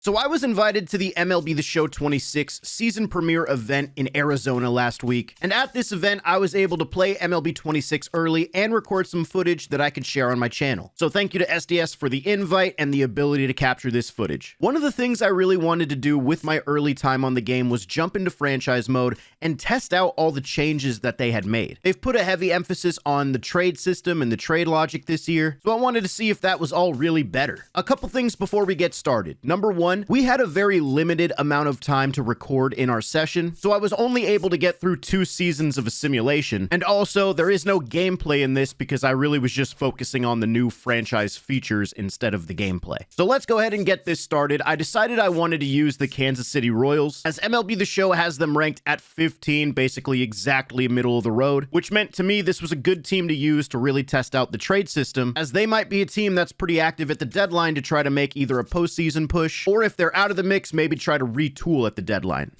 So I was invited to the MLB The Show 26 season premiere event in Arizona last week, and at this event I was able to play MLB 26 early and record some footage that I could share on my channel. So thank you to SDS for the invite and the ability to capture this footage. One of the things I really wanted to do with my early time on the game was jump into franchise mode and test out all the changes that they had made. They've put a heavy emphasis on the trade system and the trade logic this year, so I wanted to see if that was all really better. A couple things before we get started. Number one, we had a very limited amount of time to record in our session, so I was only able to get through 2 seasons of a simulation, and also there is no gameplay in this because I really was just focusing on the new franchise features instead of the gameplay. So let's go ahead and get this started. I decided I wanted to use the Kansas City Royals, as MLB The Show has them ranked at 15, basically exactly middle of the road, which meant to me this was a good team to use to really test out the trade system, as they might be a team that's pretty active at the deadline to try to make either a postseason push, or if they're out of the mix, maybe try to retool at the deadline.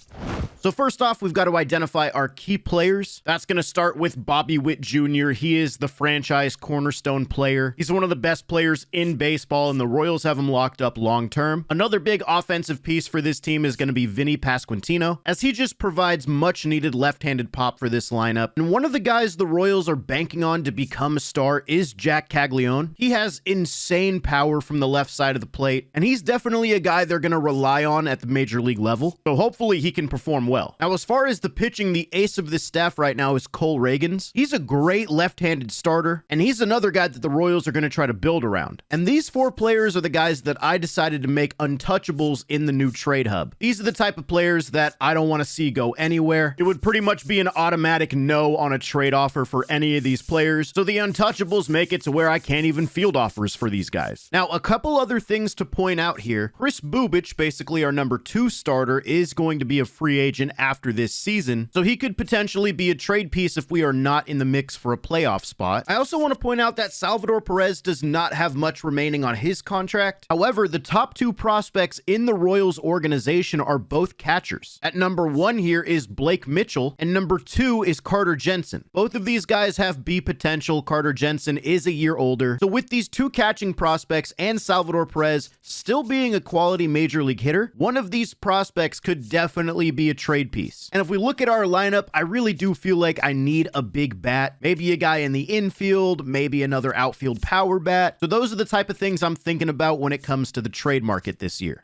So first off, we've got to identify our key players. That's going to start with Bobby Witt Jr. He is the franchise cornerstone player. He's one of the best players in baseball, and the Royals have him locked up long term. Another big offensive piece for this team is going to be Vinny Pasquantino, as he just provides much needed left-handed pop for this lineup. And one of the guys the Royals are banking on to become a star is Jack Caglione. He has insane power from the left side of the plate, and he's definitely a guy they're going to rely on at the major league level. So hopefully he can perform well. Now, as far as the pitching, the ace of this staff right now is Cole Ragans. He's a great left-handed starter, and he's another guy that the Royals are going to try to build around. And these 4 players are the guys that I decided to make untouchables in the new trade hub. These are the type of players that I don't want to see go anywhere. It would pretty much be an automatic no on a trade offer for any of these players, so the untouchables make it to where I can't even field offers for these guys. Now, a couple other things to point out here. Chris Bubich, basically our number 2 starter, is going to be a free agent after this season, so he could potentially be a trade piece if we are not in the mix for a playoff spot. I also want to point out that Salvador Perez does not have much remaining on his contract. However, the top 2 prospects in the Royals organization are both catchers. At number 1 here is Blake Mitchell, and number 2 is Carter Jensen. Both of these guys have B potential. Carter Jensen is a year older. So with these 2 catching prospects and Salvador Perez still being a quality major league hitter, one of these prospects could definitely be a trade piece. And if we look at our lineup, I really do feel like I need a big bat, maybe a guy in the infield, maybe another outfield power bat. So those are the type of things I'm thinking about when it comes to the trade market this year.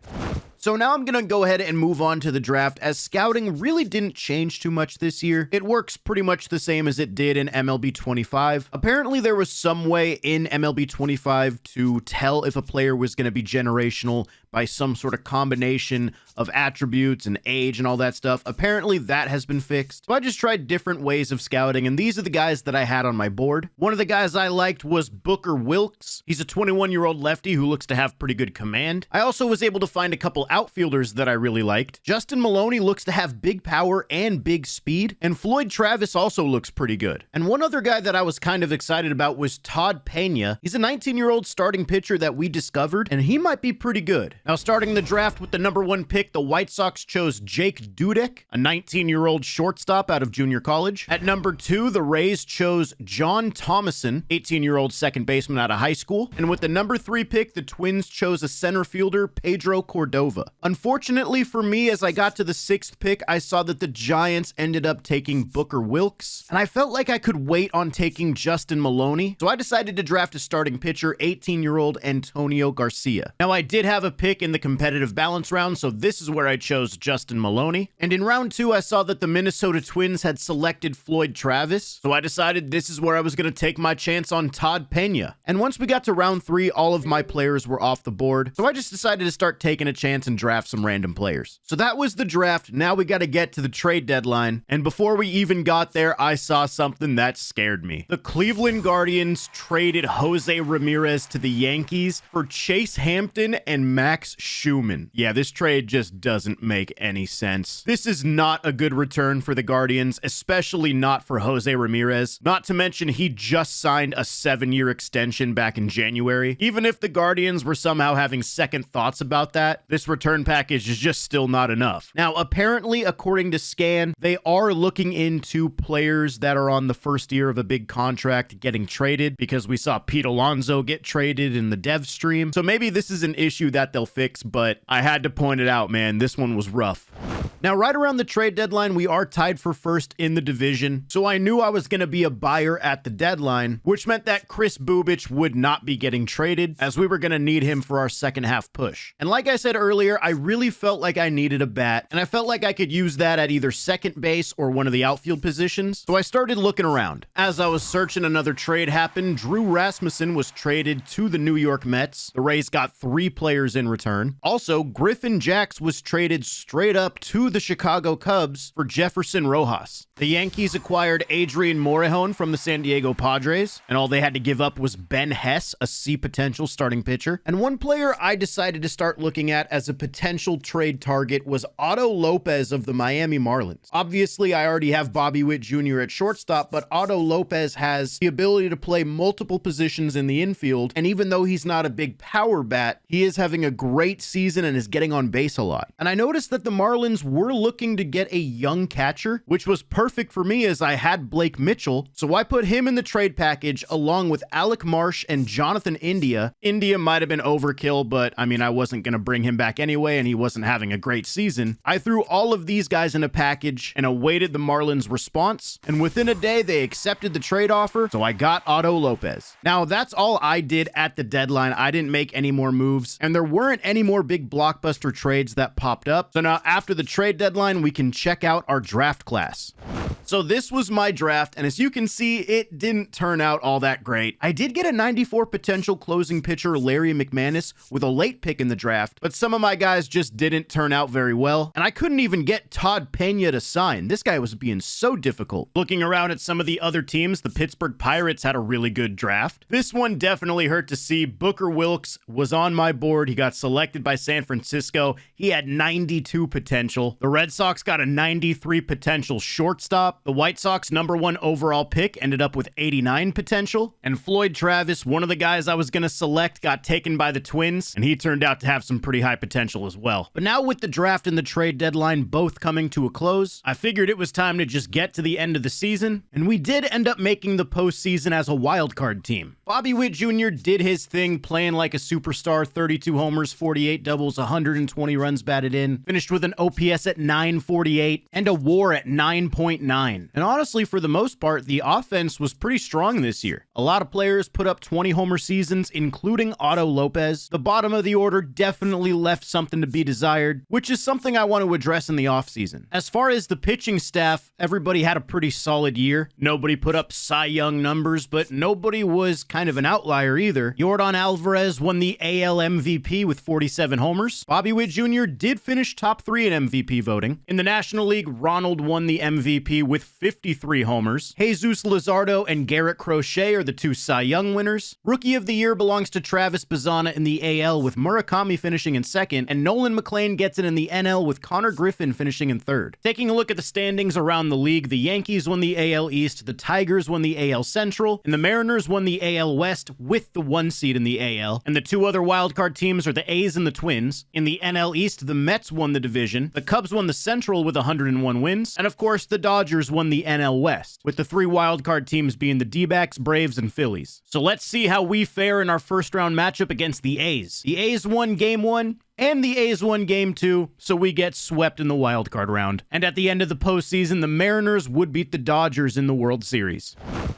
So now I'm going to go ahead and move on to the draft, as scouting really didn't change too much this year. It works pretty much the same as it did in MLB 25. Apparently there was some way in MLB 25 to tell if a player was going to be generational by some sort of combination of attributes and age and all that stuff. Apparently that has been fixed. So I just tried different ways of scouting, and these are the guys that I had on my board. One of the guys I liked was Booker Wilks. He's a 21-year-old lefty who looks to have pretty good command. I also was able to find a couple outfielders that I really liked. Justin Maloney looks to have big power and big speed, and Floyd Travis also looks pretty good. And one other guy that I was kind of excited about was Todd Pena. He's a 19-year-old starting pitcher that we discovered, and he might be pretty good. Now, starting the draft with the number 1 pick, the White Sox chose Jake Dudek, a 19-year-old shortstop out of junior college. At number 2, the Rays chose John Thomason, 18-year-old second baseman out of high school. And with the number 3 pick, the Twins chose a center fielder, Pedro Cordova. Unfortunately for me, as I got to the 6th pick, I saw that the Giants ended up taking Booker Wilks, and I felt like I could wait on taking Justin Maloney, so I decided to draft a starting pitcher, 18-year-old Antonio Garcia. Now, I did have a pick in the competitive balance round, so this is where I chose Justin Maloney. And in round 2, I saw that the Minnesota Twins had selected Floyd Travis, so I decided this is where I was going to take my chance on Todd Pena. And once we got to round 3, all of my players were off the board, so I just decided to start taking a chance and draft some random players. So that was the draft. Now we got to get to the trade deadline, and before we even got there, I saw something that scared me. The Cleveland Guardians traded Jose Ramirez to the Yankees for Chase Hampton and Max Schumann. Yeah, this trade just doesn't make any sense. This is not a good return for the Guardians, especially not for Jose Ramirez. Not to mention, he just signed a 7-year extension back in January. Even if the Guardians were somehow having second thoughts about that, this return package is just still not enough. Now, apparently, according to Scan, they are looking into players that are on the first year of a big contract getting traded, because we saw Pete Alonso get traded in the dev stream. So maybe this is an issue that they'll fix, but I had to point it out, man. This one was rough. Now, right around the trade deadline, we are tied for first in the division, so I knew I was going to be a buyer at the deadline, which meant that Kris Bubic would not be getting traded, as we were going to need him for our second half push. And like I said earlier, I really felt like I needed a bat, and I felt like I could use that at either second base or one of the outfield positions, so I started looking around. As I was searching, another trade happened. Drew Rasmussen was traded to the New York Mets. The Rays got 3 players in return. Also, Griffin Jax was traded straight up to the Chicago Cubs for Jefferson Rojas. The Yankees acquired Adrian Morejon from the San Diego Padres, and all they had to give up was Ben Hess, a C potential starting pitcher. And one player I decided to start looking at as a potential trade target was Otto Lopez of the Miami Marlins. Obviously, I already have Bobby Witt Jr. at shortstop, but Otto Lopez has the ability to play multiple positions in the infield, and even though he's not a big power bat, he is having a great season and is getting on base a lot. And I noticed that the Marlins were looking to get a young catcher, which was perfect for me as I had Blake Mitchell, so I put him in the trade package along with Alec Marsh and Jonathan India. India might have been overkill, but I mean, I wasn't going to bring him back anyway, and he wasn't having a great season. I threw all of these guys in a package and awaited the Marlins' response, and within a day, they accepted the trade offer, so I got Otto Lopez. Now, that's all I did at the deadline. I didn't make any more moves, and there weren't any more big blockbuster trades that popped up. So now, after the trade deadline, we can check out our draft class. So this was my draft, and as you can see, it didn't turn out all that great. I did get a 94 potential closing pitcher, Larry McManus, with a late pick in the draft, but some of my guys just didn't turn out very well, and I couldn't even get Todd Pena to sign. This guy was being so difficult. Looking around at some of the other teams, the Pittsburgh Pirates had a really good draft. This one definitely hurt to see. Booker Wilkes was on my board. He got selected by San Francisco. He had 92 potential. The Red Sox got a 93 potential shortstop. The White Sox #1 overall pick ended up with 89 potential. And Floyd Travis, one of the guys I was going to select, got taken by the Twins, and he turned out to have some pretty high potential as well. But now with the draft and the trade deadline both coming to a close, I figured it was time to just get to the end of the season, and we did end up making the postseason as a wildcard team. Bobby Witt Jr. did his thing, playing like a superstar, 32 homers, 48 doubles, 120 runs batted in, finished with an OPS at 948 and a WAR at 9.9. And honestly, for the most part, the offense was pretty strong this year. A lot of players put up 20 homer seasons, including Otto Lopez. The bottom of the order definitely left something to be desired, which is something I want to address in the offseason. As far as the pitching staff, everybody had a pretty solid year. Nobody put up Cy Young numbers, but nobody was kind of an outlier either. Yordan Alvarez won the AL MVP with 47 homers. Bobby Witt Jr. did finish top 3 in MVP voting. In the National League, Ronald won the MVP with 53 homers. Jesus Luzardo and Garrett Crochet are the 2 Cy Young winners. Rookie of the Year belongs to Travis Bazzana in the AL with Murakami finishing in 2nd, and Nolan McLean gets it in the NL with Connor Griffin finishing in 3rd. Taking a look at the standings around the league, the Yankees won the AL East, the Tigers won the AL Central, and the Mariners won the AL West with the 1 seed in the AL. And the 2 other wildcard teams are the A's and the Twins. In the NL East, the Mets won the division, the Cubs won the Central with 101 wins, and of course, the Dodgers won the NL West, with the 3 wildcard teams being the D-backs, Braves, and Phillies. So let's see how we fare in our first round matchup against the A's. The A's won Game 1, and the A's won Game 2, so we get swept in the wildcard round. And at the end of the postseason, the Mariners would beat the Dodgers in the World Series.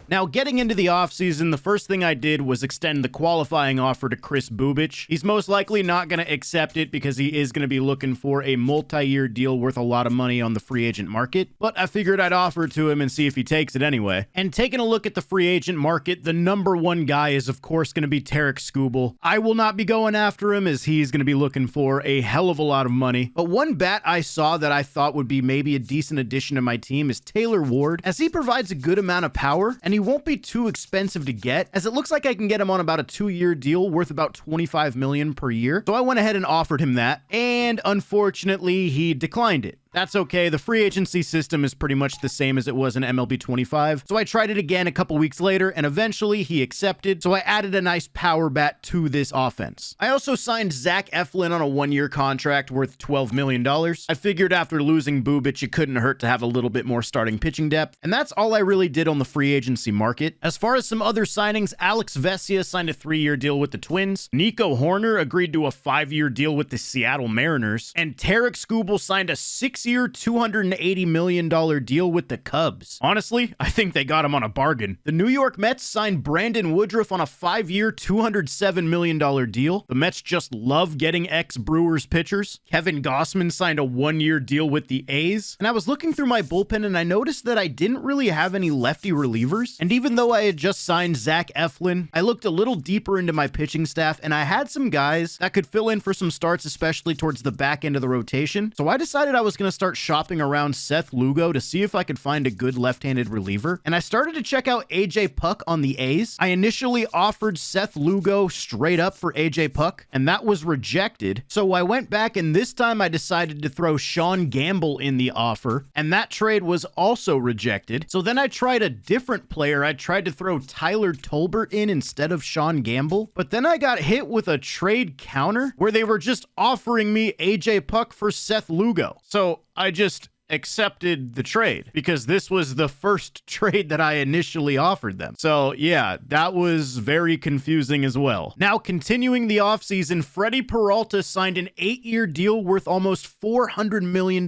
Now, getting into the offseason, the first thing I did was extend the qualifying offer to Kris Bubic. He's most likely not going to accept it because he is going to be looking for a multi-year deal worth a lot of money on the free agent market, but I figured I'd offer it to him and see if he takes it anyway. And taking a look at the free agent market, the #1 guy is of course going to be Tarik Skubal. I will not be going after him as he's going to be looking for a hell of a lot of money. But one bat I saw that I thought would be maybe a decent addition to my team is Taylor Ward, as he provides a good amount of power and he won't be too expensive to get, as it looks like I can get him on about a 2-year deal worth about $25 million per year. So I went ahead and offered him that, and unfortunately he declined it. That's okay. The free agency system is pretty much the same as it was in MLB 25. So I tried it again a couple weeks later, and eventually he accepted. So I added a nice power bat to this offense. I also signed Zach Eflin on a 1-year contract worth $12 million. I figured after losing Bubic, it couldn't hurt to have a little bit more starting pitching depth. And that's all I really did on the free agency market. As far as some other signings, Alex Vesia signed a 3-year deal with the Twins. Nico Horner agreed to a 5-year deal with the Seattle Mariners. And Tarek Skubal signed a 6-year, $280 million deal with the Cubs. Honestly, I think they got him on a bargain. The New York Mets signed Brandon Woodruff on a 5-year, $207 million deal. The Mets just love getting ex-Brewers pitchers. Kevin Gossman signed a 1-year deal with the A's. And I was looking through my bullpen and I noticed that I didn't really have any lefty relievers. And even though I had just signed Zach Eflin, I looked a little deeper into my pitching staff and I had some guys that could fill in for some starts, especially towards the back end of the rotation. So I decided I was going to start shopping around Seth Lugo to see if I could find a good left-handed reliever. And I started to check out AJ Puck on the A's. I initially offered Seth Lugo straight up for AJ Puck, and that was rejected. So I went back and this time I decided to throw Sean Gamble in the offer, and that trade was also rejected. So then I tried a different player. I tried to throw Tyler Tolbert in instead of Sean Gamble, but then I got hit with a trade counter where they were just offering me AJ Puck for Seth Lugo. So I just accepted the trade because this was the first trade that I initially offered them. So yeah, that was very confusing as well. Now, continuing the offseason, Freddie Peralta signed an 8-year deal worth almost $400 million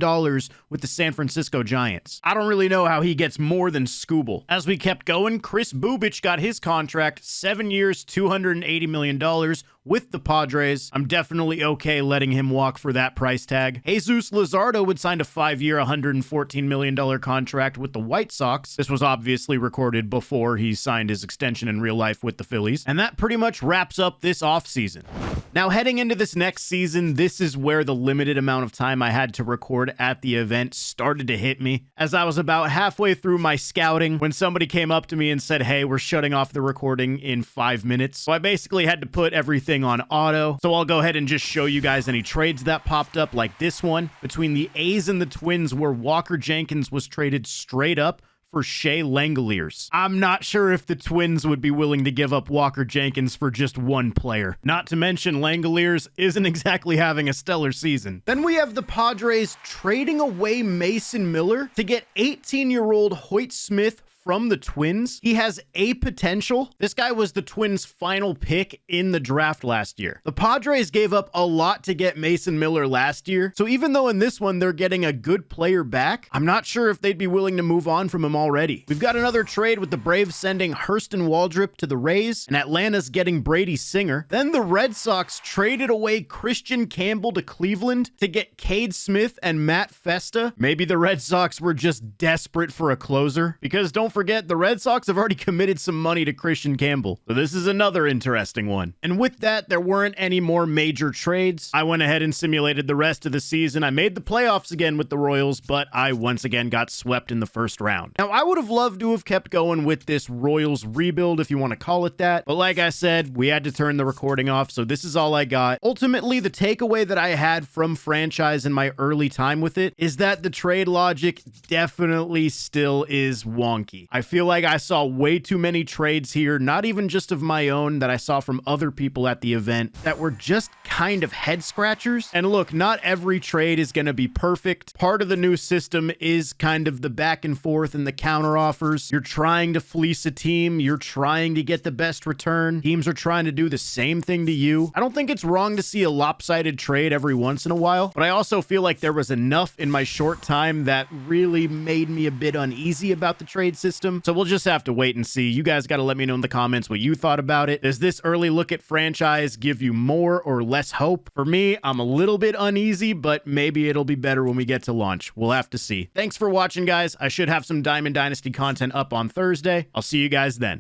with the San Francisco Giants. I don't really know how he gets more than Skubal. As we kept going, Chris Bubic got his contract, 7 years, $280 million with the Padres. I'm definitely okay letting him walk for that price tag. Jesus Luzardo would sign a 5-year, $114 million contract with the White Sox. This was obviously recorded before he signed his extension in real life with the Phillies. And that pretty much wraps up this offseason. Now, heading into this next season, this is where the limited amount of time I had to record at the event started to hit me. As I was about halfway through my scouting when somebody came up to me and said, hey, we're shutting off the recording in 5 minutes. So I basically had to put everything on auto. So I'll go ahead and just show you guys any trades that popped up, like this one between the A's and the Twins, where Walker Jenkins was traded straight up for Shea Langoliers. I'm not sure if the Twins would be willing to give up Walker Jenkins for just one player. Not to mention Langoliers isn't exactly having a stellar season. Then we have the Padres trading away Mason Miller to get 18-year-old Hoyt Smith from the Twins. He has a potential. This guy was the Twins' final pick in the draft last year. The Padres gave up a lot to get Mason Miller last year, so even though in this one they're getting a good player back, I'm not sure if they'd be willing to move on from him already. We've got another trade with the Braves sending Hurston Waldrop to the Rays, and Atlanta's getting Brady Singer. Then the Red Sox traded away Christian Campbell to Cleveland to get Cade Smith and Matt Festa. Maybe the Red Sox were just desperate for a closer, because don't forget, the Red Sox have already committed some money to Christian Campbell. So this is another interesting one. And with that, there weren't any more major trades. I went ahead and simulated the rest of the season. I made the playoffs again with the Royals, but I once again got swept in the first round. Now, I would have loved to have kept going with this Royals rebuild, if you want to call it that. But like I said, we had to turn the recording off, so this is all I got. Ultimately, the takeaway that I had from franchise in my early time with it is that the trade logic definitely still is wonky. I feel like I saw way too many trades here, not even just of my own, that I saw from other people at the event that were just kind of head scratchers. And look, not every trade is going to be perfect. Part of the new system is kind of the back and forth and the counter offers. You're trying to fleece a team. You're trying to get the best return. Teams are trying to do the same thing to you. I don't think it's wrong to see a lopsided trade every once in a while, but I also feel like there was enough in my short time that really made me a bit uneasy about the trade system. So we'll just have to wait and see. You guys got to let me know in the comments what you thought about it. Does this early look at franchise give you more or less hope? For me, I'm a little bit uneasy, but maybe it'll be better when we get to launch. We'll have to see. Thanks for watching, guys. I should have some Diamond Dynasty content up on Thursday. I'll see you guys then.